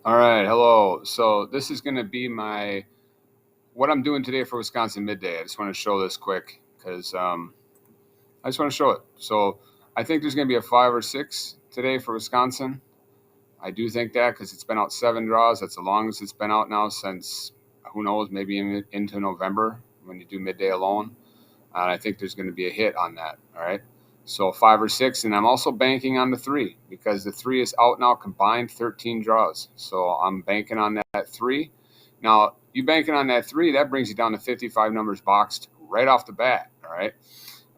All right, hello. So this is going to be what I'm doing today for Wisconsin midday. I just want to show this quick because I just want to show it. So I think there's going to be a 5 or 6 today for Wisconsin. I do think that because it's been out 7 draws. That's the longest it's been out now since who knows, maybe into November when you do midday alone. And I think there's going to be a hit on that. All right. So 5 or 6, and I'm also banking on the 3 because the 3 is out now, combined 13 draws. So I'm banking on that 3. Now, you banking on that 3, that brings you down to 55 numbers boxed right off the bat. All right.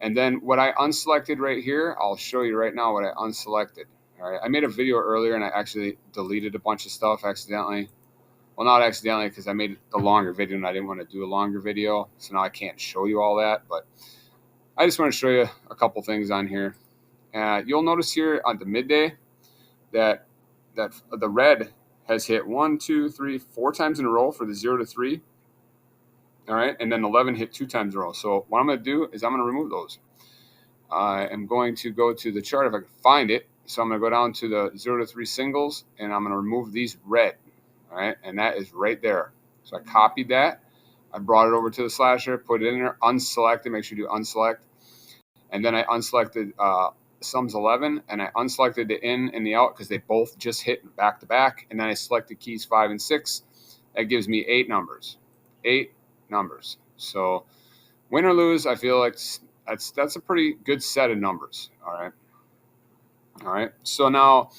And then what I unselected right here, I'll show you right now what I unselected. All right. I made a video earlier and I actually deleted a bunch of stuff accidentally. Well, not accidentally because I made the longer video and I didn't want to do a longer video. So now I can't show you all that. But I just want to show you a couple things on here. You'll notice here on the midday that the red has hit 1, 2, 3, 4 times in a row for the 0 to 3. All right, and then 11 hit 2 times in a row. So what I'm going to do is I'm going to remove those. I am going to go to the chart if I can find it. So I'm going to go down to the 0 to 3 singles, and I'm going to remove these red. All right, and that is right there. So I copied that. I brought it over to the slasher, put it in there, unselect it. Make sure you do unselect. And then I unselected sums 11, and I unselected the in and the out because they both just hit back to back. And then I selected keys 5 and 6. That gives me 8 numbers. 8 numbers. So win or lose, I feel like that's a pretty good set of numbers. All right. All right. So now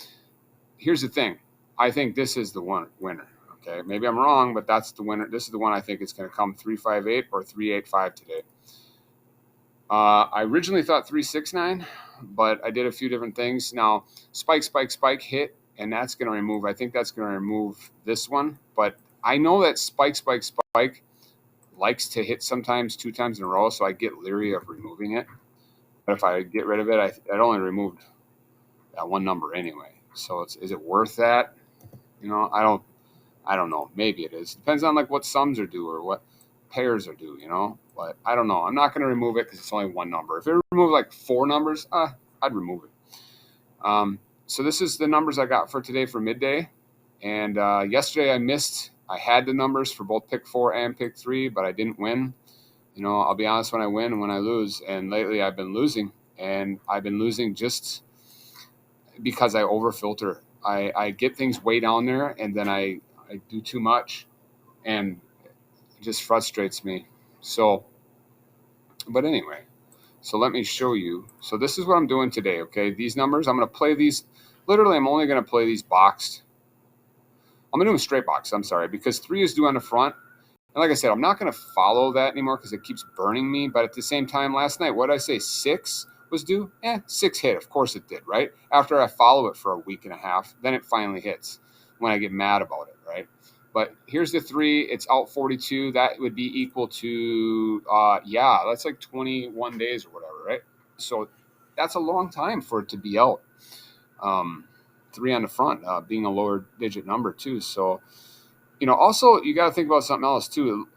here's the thing. I think this is the winner. Okay. Maybe I'm wrong, but that's the winner. This is the one I think it's going to come 358 or 385 today. I originally thought 369, but I did a few different things. Now, spike, spike, spike hit, and that's going to remove. I think that's going to remove this one. But I know that spike, spike, spike likes to hit sometimes 2 times in a row, so I get leery of removing it. But if I get rid of it, I'd only removed that one number anyway. So is it worth that? I don't know. Maybe it is. Depends on like what sums are due or what pairs are due, But I don't know. I'm not going to remove it because it's only one number. If it removed like 4 numbers, I'd remove it. So this is the numbers I got for today for midday. And yesterday I missed. I had the numbers for both pick 4 and pick 3, but I didn't win. I'll be honest, when I win and when I lose. And lately I've been losing. And I've been losing just because I overfilter. I get things way down there, and then I do too much, and it just frustrates me. So, but anyway, so let me show you. So this is what I'm doing today, okay? These numbers, I'm going to play these. Literally, I'm only going to play these boxed. I'm going to do them straight box, I'm sorry, because 3 is due on the front. And like I said, I'm not going to follow that anymore because it keeps burning me. But at the same time, last night, what did I say? 6 was due? 6 hit. Of course it did, right? After I follow it for a week and a half, then it finally hits when I get mad about it, right? But here's the 3. It's out 42. That would be equal to, that's like 21 days or whatever, right? So that's a long time for it to be out. 3 on the front, being a lower digit number too. So, also you got to think about something else too.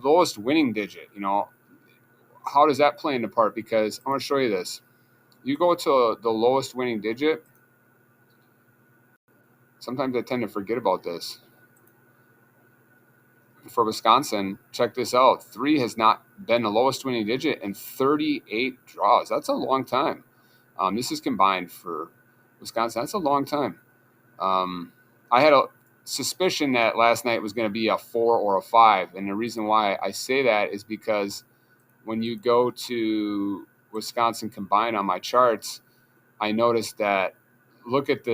Lowest winning digit, how does that play into part? Because I'm going to show you this. You go to the lowest winning digit. Sometimes I tend to forget about this. For Wisconsin, check this out. 3 has not been the lowest winning digit in 38 draws. That's a long time. This is combined for Wisconsin. That's a long time. I had a suspicion that last night was going to be a 4 or a 5. And the reason why I say that is because when you go to Wisconsin combined on my charts, I noticed that look at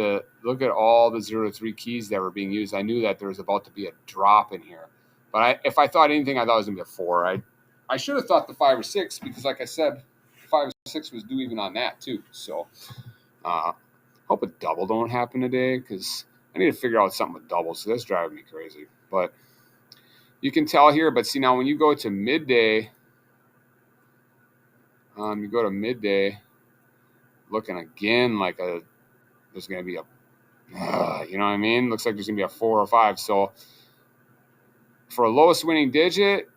all the 0 to 3 keys that were being used. I knew that there was about to be a drop in here. But if I thought anything, I thought it was going to be a 4. I should have thought the 5 or 6 because, like I said, 5 or 6 was due even on that too. So hope a double don't happen today because I need to figure out something with doubles. So that's driving me crazy. But you can tell here. But see, now when you go to midday, looking again like there's going to be you know what I mean? Looks like there's going to be a 4 or 5. So for a lowest winning digit,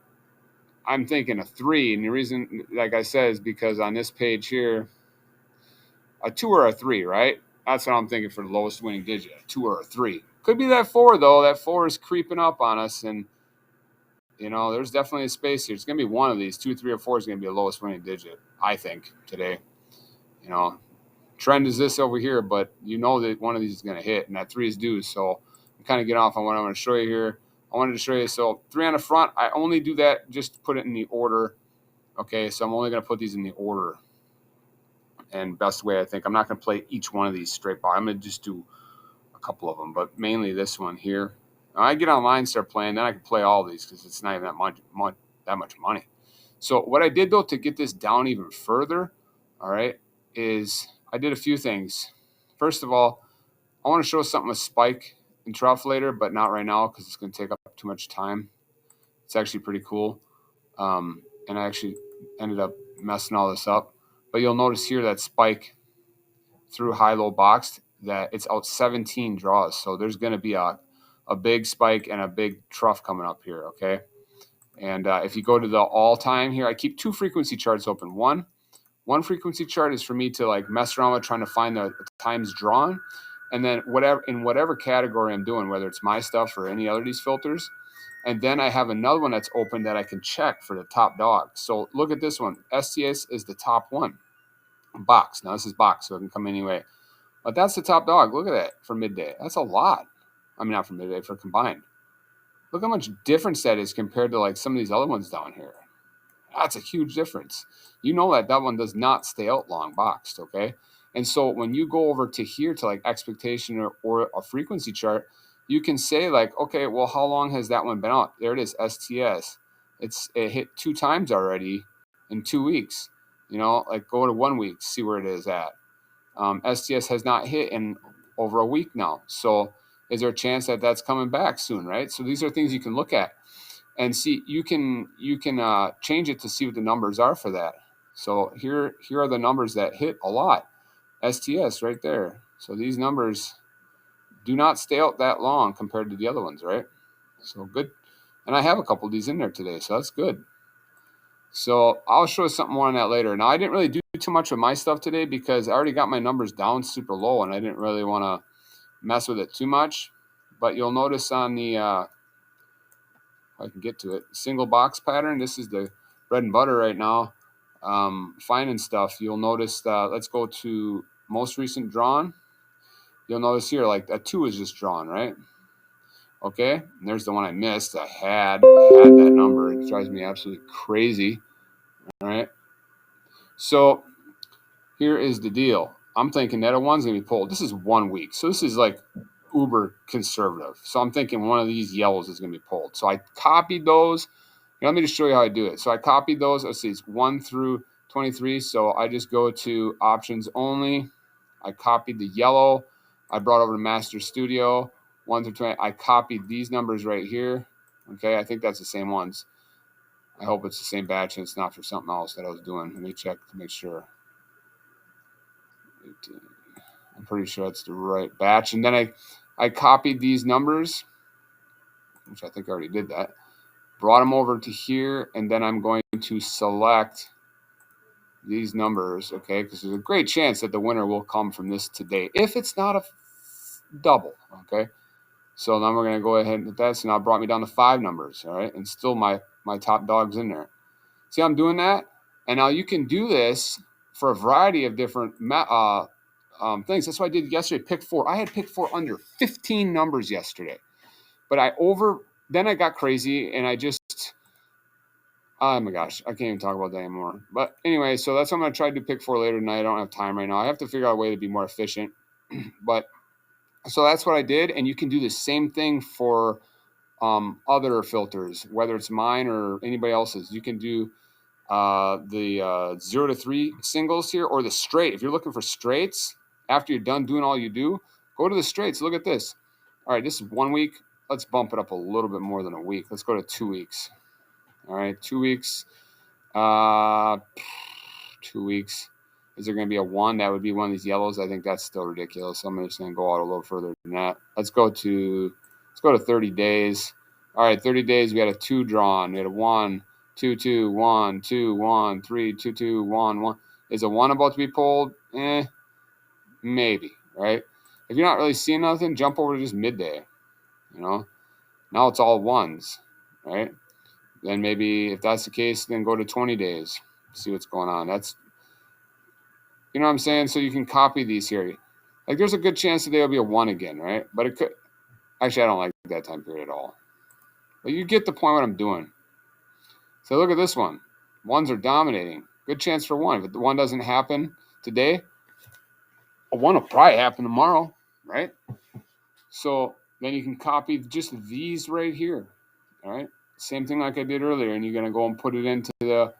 I'm thinking a 3. And the reason, like I said, is because on this page here, a 2 or a 3, right? That's what I'm thinking for the lowest winning digit, a 2 or a 3. Could be that 4, though. That 4 is creeping up on us, and, there's definitely a space here. It's going to be one of these. 2, 3, or 4 is going to be the lowest winning digit, I think, today. Trend is this over here, but that one of these is going to hit, and that 3 is due. So I'm kind of getting off on what I'm going to show you here. I wanted to show you, so 3 on the front, I only do that just to put it in the order. Okay, so I'm only going to put these in the order and best way, I think. I'm not going to play each one of these straight by. I'm going to just do a couple of them, but mainly this one here. When I get online and start playing, then I can play all these because it's not even that much money. So what I did, though, to get this down even further, all right, is I did a few things. First of all, I want to show something with spike and trough later, but not right now because it's going to take up too much time. It's actually pretty cool. And I actually ended up messing all this up. But you'll notice here that spike through high-low boxed, that it's out 17 draws. So there's going to be a big spike and a big trough coming up here, okay? And if you go to the all-time here, I keep 2 frequency charts open. One frequency chart is for me to like mess around with trying to find the times drawn. And then whatever category I'm doing, whether it's my stuff or any other of these filters. And then I have another one that's open that I can check for the top dog. So look at this one. STS is the top one. Box. Now this is box, so it can come anyway. But that's the top dog. Look at that for midday. That's a lot. I mean, not for midday, for combined. Look how much difference that is compared to like some of these other ones down here. That's a huge difference. That one does not stay out long boxed, okay? And so when you go over to here to like expectation or a frequency chart, you can say like, okay, well, how long has that one been out? There it is, STS. It hit 2 times already in 2 weeks. Like go to 1 week, see where it is at. STS has not hit in over a week now. So is there a chance that that's coming back soon, right? So these are things you can look at and see. You can change it to see what the numbers are for that. So here are the numbers that hit a lot. STS right there. So these numbers do not stay out that long compared to the other ones, right? So good. And I have a couple of these in there today, so that's good. So I'll show you something more on that later. Now, I didn't really do too much with my stuff today because I already got my numbers down super low, and I didn't really want to mess with it too much. But you'll notice on the, if I can get to it, single box pattern, this is the bread and butter right now. Finding stuff, you'll notice that, let's go to most recent drawn. You'll notice here, like a 2 is just drawn, right? Okay, and there's the one I missed. I had that number. It drives me absolutely crazy. All right. So here is the deal. I'm thinking that a 1's going to be pulled. This is 1 week. So this is like uber conservative. So I'm thinking one of these yellows is going to be pulled. So I copied those. Let me just show you how I do it. So I copied those. Let's see, it's 1 through 23. So I just go to options only. I copied the yellow. I brought over to Master Studio. 1 through 20. I copied these numbers right here. Okay, I think that's the same ones. I hope it's the same batch and it's not for something else that I was doing. Let me check to make sure. 18. I'm pretty sure that's the right batch. And then I copied these numbers, which I think I already did that. Brought them over to here, and then I'm going to select these numbers, okay? Because there's a great chance that the winner will come from this today, if it's not a double, okay? So then we're going to go ahead and hit that. So now it brought me down to 5 numbers, all right? And still my top dog's in there. See how I'm doing that? And now you can do this for a variety of different things. That's what I did yesterday, pick 4. I had pick 4 under 15 numbers yesterday. But then I got crazy and I just, oh my gosh, I can't even talk about that anymore. But anyway, so that's what I'm going to try to do pick 4 later tonight. I don't have time right now. I have to figure out a way to be more efficient. But so that's what I did. And you can do the same thing for other filters, whether it's mine or anybody else's. You can do the 0 to 3 singles here, or the straight. If you're looking for straights, after you're done doing all you do, go to the straights. Look at this. All right, this is 1 week. Let's bump it up a little bit more than a week. Let's go to 2 weeks. All right, 2 weeks. 2 weeks. Is there going to be a 1? That would be one of these yellows. I think that's still ridiculous. So I'm just going to go out a little further than that. Let's go to 30 days. All right, 30 days. We had a 2 drawn. We had a 1, 2, 2, 1, 2, 1, 3, 2, 2, 1, 1. Is a 1 about to be pulled? Maybe, right? If you're not really seeing nothing, jump over to just midday. you know. Now it's all ones, right? Then maybe if that's the case, then go to 20 days, see what's going on. That's, you know what I'm saying? So you can copy these here. Like there's a good chance today will be a 1 again, right? But it could, actually, I don't like that time period at all. But you get the point what I'm doing. So look at this one. Ones are dominating. Good chance for 1. If the 1 doesn't happen today, a 1 will probably happen tomorrow, right? So then you can copy just these right here, all right? Same thing like I did earlier, and you're going to go and put it into the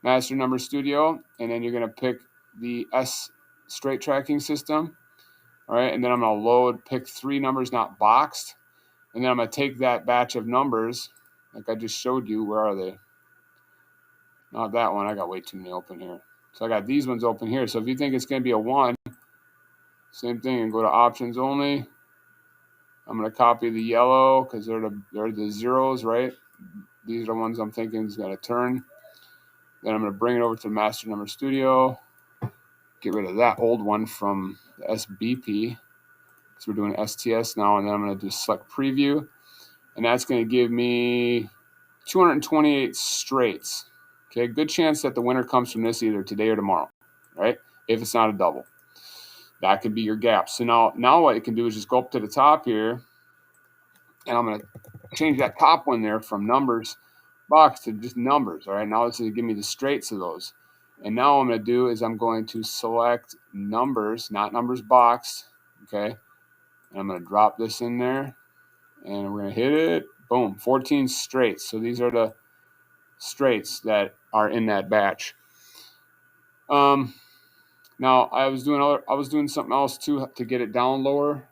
Master Number Studio, and then you're going to pick the S straight tracking system, all right? And then I'm going to pick 3 numbers not boxed, and then I'm going to take that batch of numbers, like I just showed you. Where are they? Not that one. I got way too many open here. So I got these ones open here. So if you think it's going to be a 1, same thing, and go to options only. I'm going to copy the yellow because they're the zeros, right? These are the ones I'm thinking is going to turn. Then I'm going to bring it over to Master Number Studio. Get rid of that old one from the SBP because we're doing STS now. And then I'm going to do select preview. And that's going to give me 228 straights. Okay, good chance that the winner comes from this either today or tomorrow, right? If it's not a double. That could be your gap. So now what it can do is just go up to the top here, and I'm going to change that top one there from numbers box to just numbers. All right, now this is going to give me the straights of those. And now what I'm going to do is I'm going to select numbers, not numbers boxed. Okay, and I'm going to drop this in there, and we're going to hit it. Boom, 14 straights. So these are the straights that are in that batch. Now I was doing something else too to get it down lower.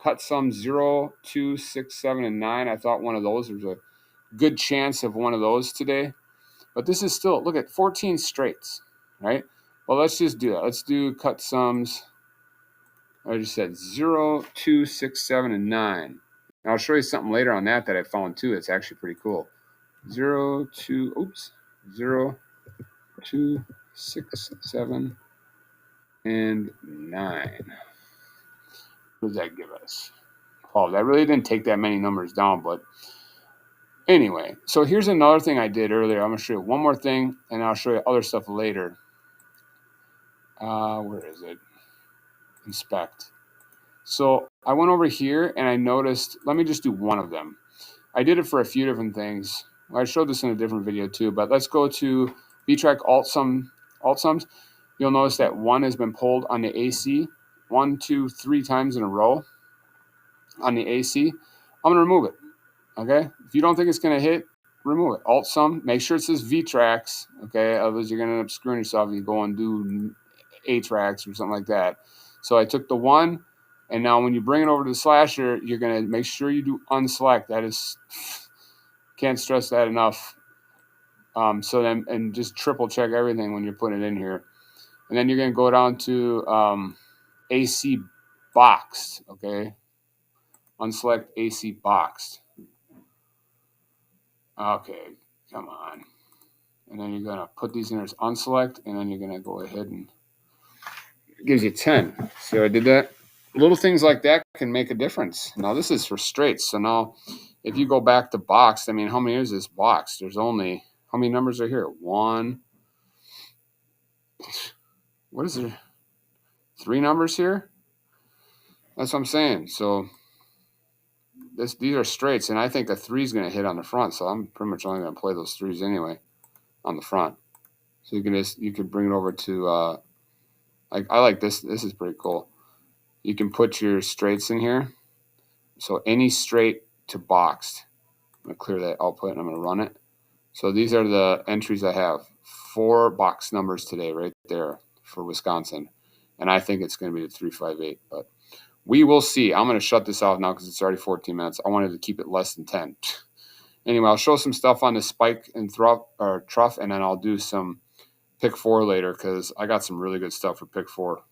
Cut sum 0, 2, 6, 7, and 9. I thought one of those, there's a good chance of one of those today. But this is still, look at 14 straights, right? Well, let's just do that. Let's do cut sums. I just said 0, 2, 6, 7, and 9. Now I'll show you something later on that I found too. It's actually pretty cool. 0, 2, 0, 2, 6, 7, and 9. What does that give us? 12. I really didn't take that many numbers down, but anyway. So here's another thing I did earlier. I'm going to show you one more thing, and I'll show you other stuff later. Where is it? Inspect. So I went over here, and I noticed, let me just do one of them. I did it for a few different things. Well, I showed this in a different video too, but let's go to VTrack alt sums. You'll notice that 1 has been pulled on the AC 1, 2, 3 times in a row on the AC. I'm going to remove it. Okay. If you don't think it's going to hit, remove it. Alt sum. Make sure it says VTracks. Okay. Otherwise, you're going to end up screwing yourself if you go and do A-tracks or something like that. So I took the 1, and now when you bring it over to the slasher, you're going to make sure you do unselect. That is, can't stress that enough. So then, and just triple check everything when you're putting it in here. And then you're going to go down to AC boxed. Okay. Unselect AC boxed. Okay, come on. And then you're going to put these in as unselect, and then you're going to go ahead and it gives you 10. See how I did that? Little things like that can make a difference. Now, this is for straights. So now, if you go back to boxed, I mean, how many is this boxed? There's only, how many numbers are here? 1. What is there? 3 numbers here? That's what I'm saying. So these are straights, and I think a 3 is going to hit on the front. So I'm pretty much only going to play those 3s anyway on the front. So you can bring it over to like I like this. This is pretty cool. You can put your straights in here. So any straight to boxed. I'm gonna clear that output and I'm gonna run it. So these are the entries I have. 4 box numbers today, right there for Wisconsin, and I think it's gonna be the 358. But we will see. I'm gonna shut this off now because it's already 14 minutes. I wanted to keep it less than 10. Anyway, I'll show some stuff on the spike and trough, and then I'll do some pick 4 later because I got some really good stuff for pick 4.